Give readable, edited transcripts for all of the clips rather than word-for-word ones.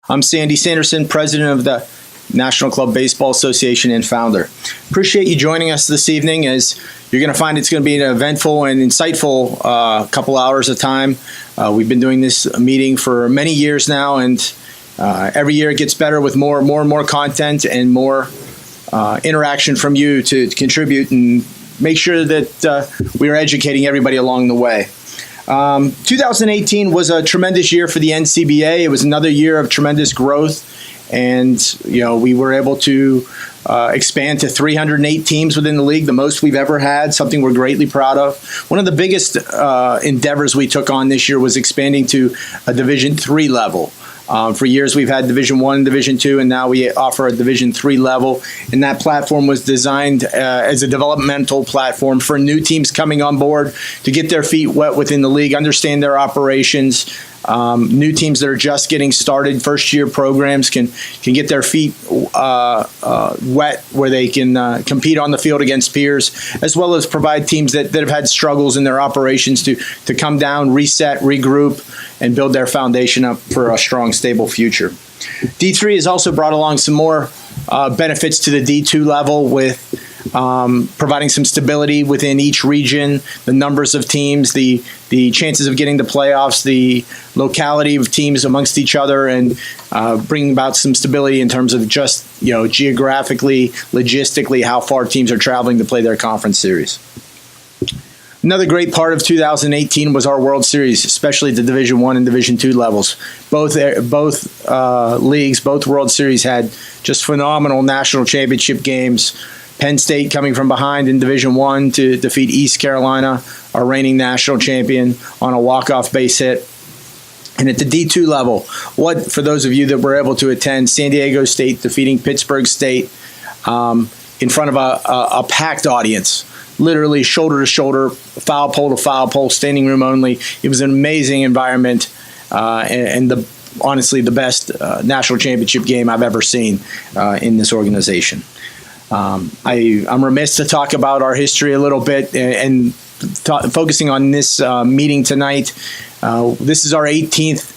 I'm Sandy Sanderson, president of the National Club Baseball Association and founder. Appreciate you joining us this evening, as you're going to find it's going to be an eventful and insightful couple hours of time. We've been doing this meeting for many years now, and every year it gets better with more and more content and more interaction from you to contribute and make sure that we are educating everybody along the way. 2018 was a tremendous year for the NCBA. It was another year of tremendous growth, and we were able to expand to 308 teams within the league, the most we've ever had, something we're greatly proud of. One of the biggest endeavors we took on this year was expanding to a Division III level. For years, we've had Division I, Division II, and now we offer a Division III level. And that platform was designed as a developmental platform for new teams coming on board to get their feet wet within the league, understand their operations. New teams that are just getting started, first-year programs can get their feet wet where they can compete on the field against peers, as well as provide teams that have had struggles in their operations to come down, reset, regroup, and build their foundation up for a strong, stable future. D3 has also brought along some more benefits to the D2 level with providing some stability within each region, the numbers of teams, the chances of getting to playoffs, the locality of teams amongst each other, and bringing about some stability in terms of just geographically, logistically, how far teams are traveling to play their conference series. Another great part of 2018 was our World Series, especially at the Division I and Division II levels. Both leagues, both World Series had just phenomenal national championship games. Penn State coming from behind in Division I to defeat East Carolina, our reigning national champion, on a walk-off base hit. And at the D2 level, for those of you that were able to attend, San Diego State defeating Pittsburgh State in front of a packed audience, literally shoulder to shoulder, foul pole to foul pole, standing room only. It was an amazing environment and honestly the best national championship game I've ever seen in this organization. I'm remiss to talk about our history a little bit and focusing on this meeting tonight. This is our 18th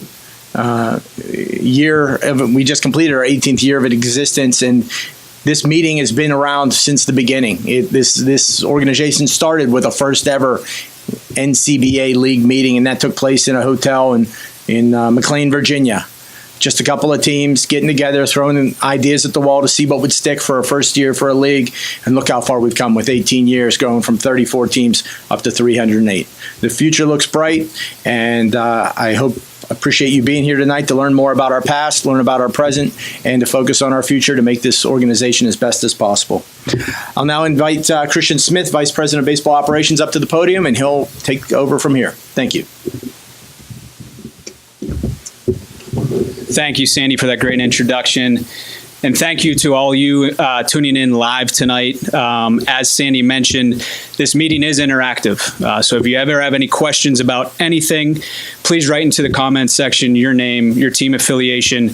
year. We just completed our 18th year of existence, and this meeting has been around since the beginning. This organization started with a first ever NCBA league meeting, and that took place in a hotel in McLean, Virginia. Just a couple of teams getting together, throwing ideas at the wall to see what would stick for a first year for a league. And look how far we've come with 18 years, going from 34 teams up to 308. The future looks bright, and I appreciate you being here tonight to learn more about our past, learn about our present, and to focus on our future to make this organization as best as possible. I'll now invite Christian Smith, Vice President of Baseball Operations, up to the podium, and he'll take over from here. Thank you. Thank you, Sandy, for that great introduction. And thank you to all you tuning in live tonight. As Sandy mentioned, this meeting is interactive. So if you ever have any questions about anything, please write into the comments section your name, your team affiliation,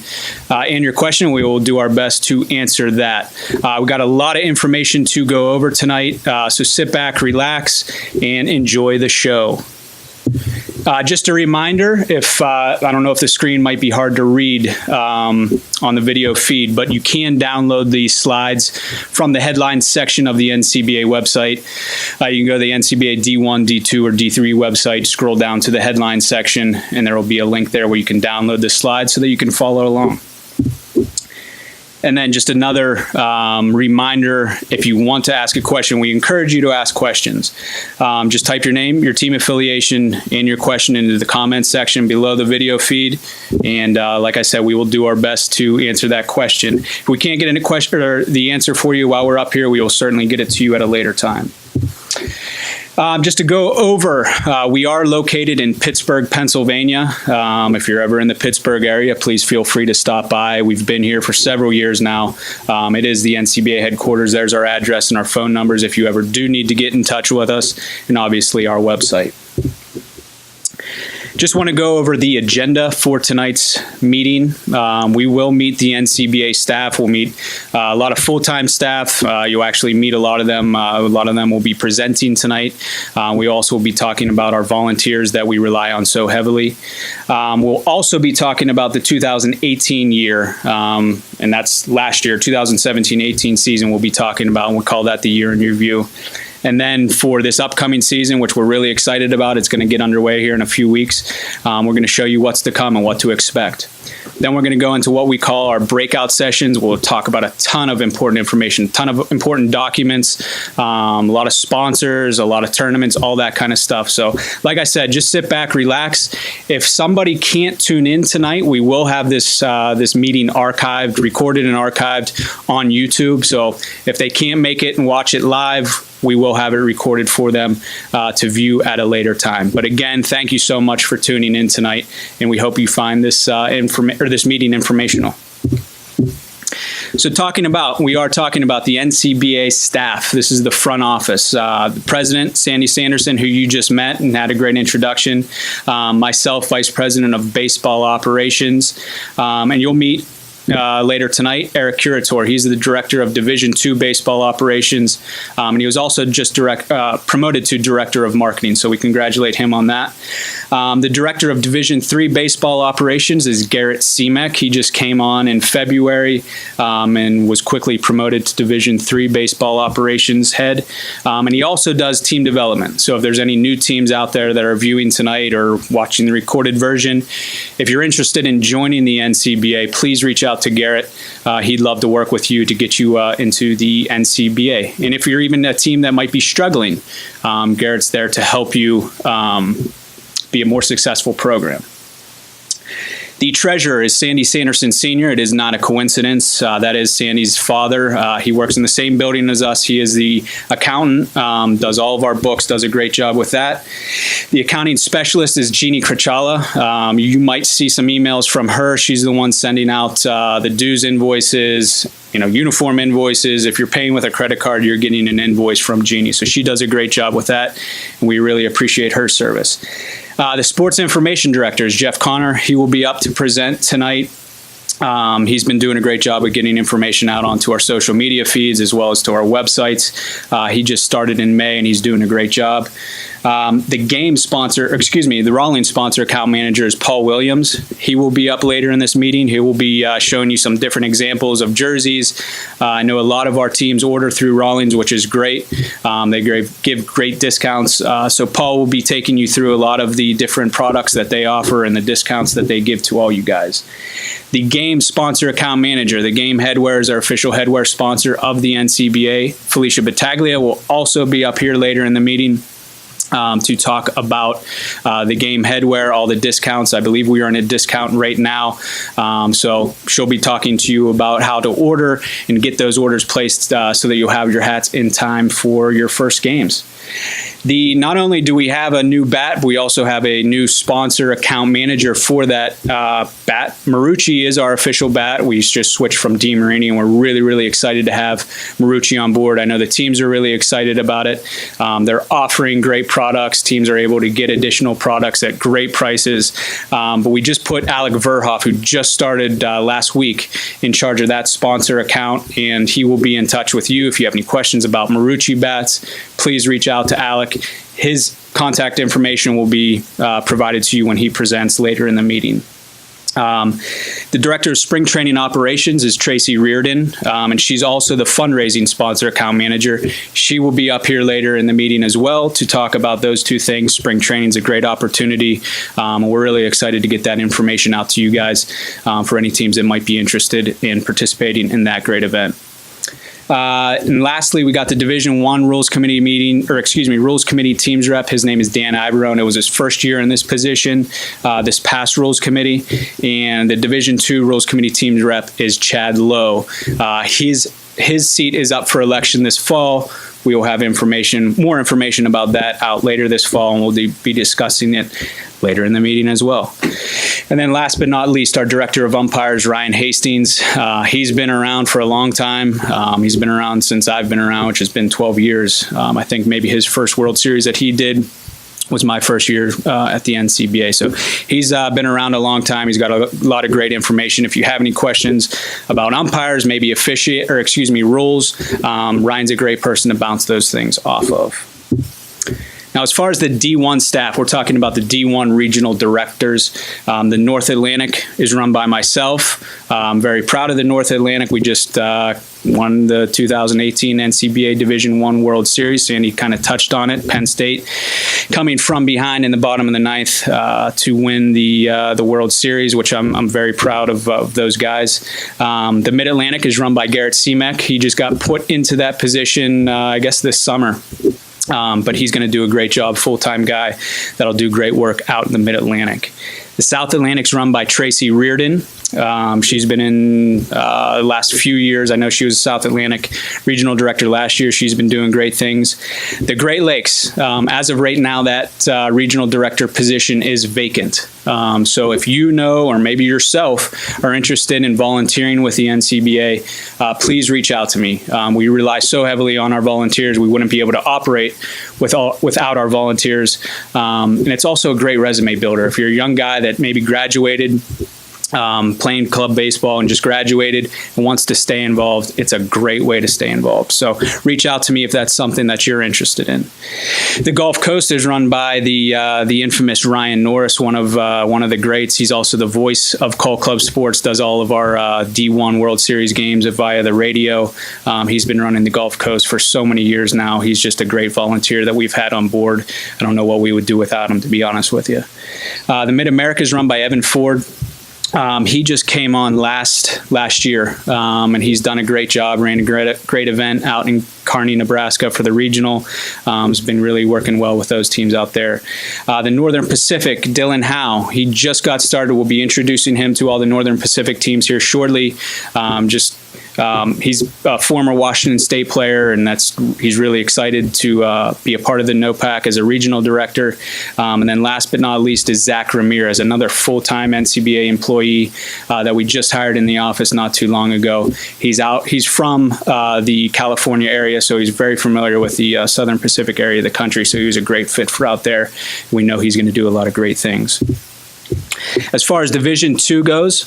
and your question. We will do our best to answer that. We've got a lot of information to go over tonight. So sit back, relax, and enjoy the show. Just a reminder, I don't know if the screen might be hard to read on the video feed, but you can download these slides from the headlines section of the NCBA website. You can go to the NCBA D1, D2, or D3 website, scroll down to the headlines section, and there will be a link there where you can download the slides so that you can follow along. And then just another reminder, if you want to ask a question, we encourage you to ask questions. Just type your name, your team affiliation, and your question into the comments section below the video feed. And like I said, we will do our best to answer that question. If we can't get any question or the answer for you while we're up here, we will certainly get it to you at a later time. Just to go over, we are located in Pittsburgh, Pennsylvania. If you're ever in the Pittsburgh area, please feel free to stop by. We've been here for several years now. It is the NCBA headquarters. There's our address and our phone numbers if you ever do need to get in touch with us, and obviously our website. Just want to go over the agenda for tonight's meeting. We will meet the NCBA staff. We'll meet a lot of full-time staff. You'll actually meet a lot of them. A lot of them will be presenting tonight. We also will be talking about our volunteers that we rely on so heavily. We'll also be talking about the 2018 year, and that's last year, 2017-18 season we'll be talking about, and we'll call that the year in review. And then for this upcoming season, which we're really excited about, it's going to get underway here in a few weeks. We're going to show you what's to come and what to expect. Then we're going to go into what we call our breakout sessions. We'll talk about a ton of important information, a ton of important documents, a lot of sponsors, a lot of tournaments, all that kind of stuff. So like I said, just sit back, relax. If somebody can't tune in tonight, we will have this meeting archived, recorded and archived on YouTube. So if they can't make it and watch it live, we will have it recorded for them to view at a later time. But again, thank you so much for tuning in tonight, and we hope you find this this meeting informational. So we are talking about the NCBA staff. This is the front office. The president, Sandy Sanderson, who you just met and had a great introduction. Myself, vice president of baseball operations. And you'll meet later tonight, Eric Curator. He's the director of Division II baseball operations, and he was also just promoted to director of marketing. So we congratulate him on that. The director of Division III baseball operations is Garrett Seameck. He just came on in February and was quickly promoted to Division III baseball operations head. And he also does team development. So if there's any new teams out there that are viewing tonight or watching the recorded version, if you're interested in joining the NCBA, please reach out to Garrett. He'd love to work with you to get you into the NCBA. And if you're even a team that might be struggling, Garrett's there to help you be a more successful program. The treasurer is Sandy Sanderson Sr. It is not a coincidence. That is Sandy's father. He works in the same building as us. He is the accountant, does all of our books, does a great job with that. The accounting specialist is Jeannie Krachala. You might see some emails from her. She's the one sending out the dues invoices, uniform invoices. If you're paying with a credit card, you're getting an invoice from Jeannie. So she does a great job with that, and we really appreciate her service. The sports information director is Jeff Connor. He will be up to present tonight. He's been doing a great job of getting information out onto our social media feeds as well as to our websites. He just started in May, and he's doing a great job. The Rawlings sponsor account manager is Paul Williams. He will be up later in this meeting. He will be showing you some different examples of jerseys. I know a lot of our teams order through Rawlings, which is great. They give great discounts. So Paul will be taking you through a lot of the different products that they offer and the discounts that they give to all you guys. The game sponsor account manager, the Game Headwear is our official headwear sponsor of the NCBA. Felicia Battaglia will also be up here later in the meeting to talk about the Game Headwear, all the discounts. I believe we are in a discount right now. So she'll be talking to you about how to order and get those orders placed so that you'll have your hats in time for your first games. Not only do we have a new bat, but we also have a new sponsor account manager for that bat. Marucci is our official bat. We just switched from DeMarini, and we're really, really excited to have Marucci on board. I know the teams are really excited about it. They're offering great products. Teams are able to get additional products at great prices. But we just put Alec Verhoff, who just started last week, in charge of that sponsor account, and he will be in touch with you. If you have any questions about Marucci bats, please reach out to Alec. His contact information will be provided to you when he presents later in the meeting. The director of spring training operations is Tracy Reardon, and she's also the fundraising sponsor account manager. She will be up here later in the meeting as well to talk about those two things. Spring training is a great opportunity. We're really excited to get that information out to you guys for any teams that might be interested in participating in that great event. And lastly, we got the Division I Rules Committee Rules Committee teams rep. His name is Dan Ibarone. It was his first year in this position, this past Rules Committee. And the Division II Rules Committee teams rep is Chad Lowe. His seat is up for election this fall. We will have more information about that out later this fall, and we'll be discussing it later in the meeting as well. And then last but not least, our director of umpires, Ryan Hastings. He's been around for a long time. He's been around since I've been around, which has been 12 years. I think maybe his first World Series that he did was my first year at the NCBA. So he's been around a long time. He's got a lot of great information. If you have any questions about umpires, maybe rules, Ryan's a great person to bounce those things off of. Now, as far as the D1 staff, we're talking about the D1 regional directors. The North Atlantic is run by myself. I'm very proud of the North Atlantic. We just won the 2018 NCBA Division I World Series. Sandy kind of touched on it. Penn State coming from behind in the bottom of the ninth to win the World Series, which I'm very proud of those guys. The Mid-Atlantic is run by Garrett Seamek. He just got put into that position, I guess, this summer. But he's going to do a great job, full-time guy that'll do great work out in the Mid-Atlantic. The South Atlantic's run by Tracy Reardon. She's been in the last few years. I know she was South Atlantic Regional Director last year. She's been doing great things. The Great Lakes, as of right now, that Regional Director position is vacant. So if you know, or maybe yourself, are interested in volunteering with the NCBA, please reach out to me. We rely so heavily on our volunteers. We wouldn't be able to operate without our volunteers. And it's also a great resume builder. If you're a young guy that maybe graduated, playing club baseball and just graduated and wants to stay involved, it's a great way to stay involved. So reach out to me if that's something that you're interested in. The Gulf Coast is run by the infamous Ryan Norris, one of the greats. He's also the voice of Call Club Sports, does all of our D1 World Series games via the radio. He's been running the Gulf Coast for so many years now. He's just a great volunteer that we've had on board. I don't know what we would do without him, to be honest with you. The Mid-America is run by Evan Ford. He just came on last year, and he's done a great job, ran a great event out in Kearney, Nebraska for the regional. Has been really working well with those teams out there. The Northern Pacific, Dylan Howe, he just got started. We'll be introducing him to all the Northern Pacific teams here shortly. He's a former Washington State player, and he's really excited to be a part of the NOPAC as a regional director. And then last but not least is Zach Ramirez, another full-time NCBA employee that we just hired in the office not too long ago. He's from the California area, so he's very familiar with the Southern Pacific area of the country, so he was a great fit for out there. We know he's going to do a lot of great things. As far as Division II goes,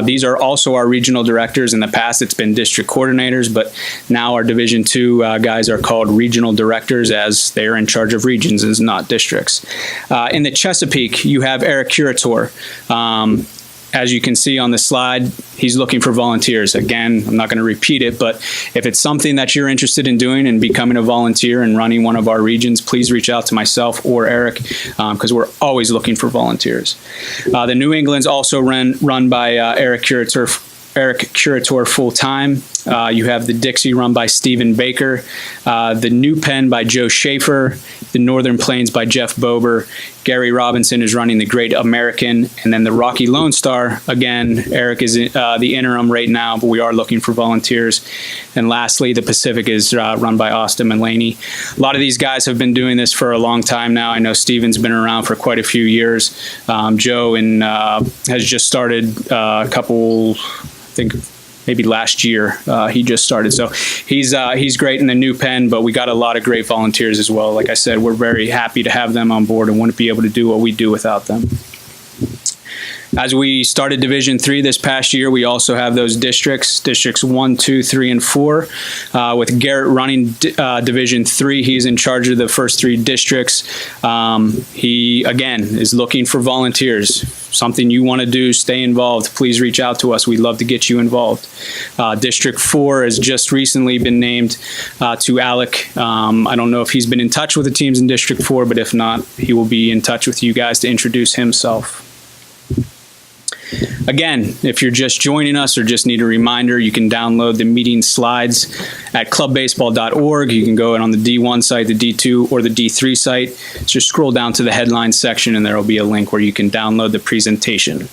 these are also our regional directors. In the past, it's been district coordinators, but now our Division II guys are called regional directors, as they are in charge of regions and not districts. In the Chesapeake, you have Eric Curator. As you can see on the slide, he's looking for volunteers. Again, I'm not going to repeat it, but if it's something that you're interested in doing and becoming a volunteer and running one of our regions, please reach out to myself or Eric, because we're always looking for volunteers. The New England's also run by Eric Curator full-time. You have the Dixie run by Stephen Baker, the New Penn by Joe Schaefer, the Northern Plains by Jeff Bober. Gary Robinson is running the Great American, and then the Rocky Lone Star, again, Eric is the interim right now, but we are looking for volunteers. And lastly, the Pacific is run by Austin Mulaney. A lot of these guys have been doing this for a long time now. I know Steven's been around for quite a few years. Joe has just started a couple, I think, maybe last year he just started. So he's great in the New Penn, but we got a lot of great volunteers as well. Like I said, we're very happy to have them on board and wouldn't be able to do what we do without them. As we started Division III this past year, we also have those districts 1, 2, 3, and 4. With Garrett running Division III, he's in charge of the first 3 districts. He, again, is looking for volunteers. Something you want to do, stay involved, please reach out to us. We'd love to get you involved. District 4 has just recently been named to Alec. I don't know if he's been in touch with the teams in District 4, but if not, he will be in touch with you guys to introduce himself. Again, if you're just joining us or just need a reminder, you can download the meeting slides at clubbaseball.org. You can go on the D1 site, the D2, or the D3 site. Just scroll down to the headline section, and there will be a link where you can download the presentation.